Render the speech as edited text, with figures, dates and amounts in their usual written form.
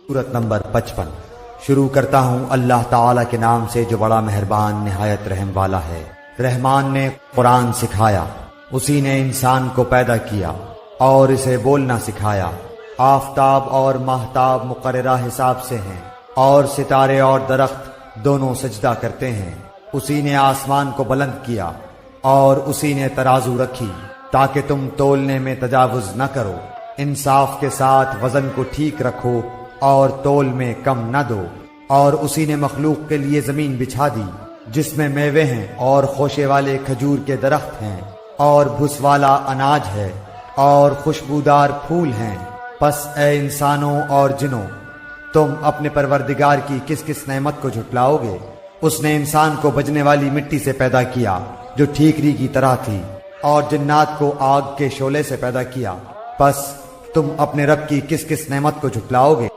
سورت نمبر 55 شروع کرتا ہوں اللہ تعالی کے نام سے جو بڑا مہربان نہایت رحم والا ہے۔ رحمان نے قرآن سکھایا، اسی نے انسان کو پیدا کیا اور اسے بولنا سکھایا۔ آفتاب اور ماہتاب مقررہ حساب سے ہیں اور ستارے اور درخت دونوں سجدہ کرتے ہیں۔ اسی نے آسمان کو بلند کیا اور اسی نے ترازو رکھی تاکہ تم تولنے میں تجاوز نہ کرو۔ انصاف کے ساتھ وزن کو ٹھیک رکھو اور تول میں کم نہ دو۔ اور اسی نے مخلوق کے لیے زمین بچھا دی جس میں میوے ہیں اور خوشے والے کھجور کے درخت ہیں اور بھس والا اناج ہے اور خوشبودار پھول ہیں۔ پس اے انسانوں اور جنوں، تم اپنے پروردگار کی کس کس نعمت کو جھٹلاؤ گے؟ اس نے انسان کو بجنے والی مٹی سے پیدا کیا جو ٹھیکری کی طرح تھی، اور جنات کو آگ کے شعلے سے پیدا کیا۔ پس تم اپنے رب کی کس کس نعمت کو جھٹلاؤ گے؟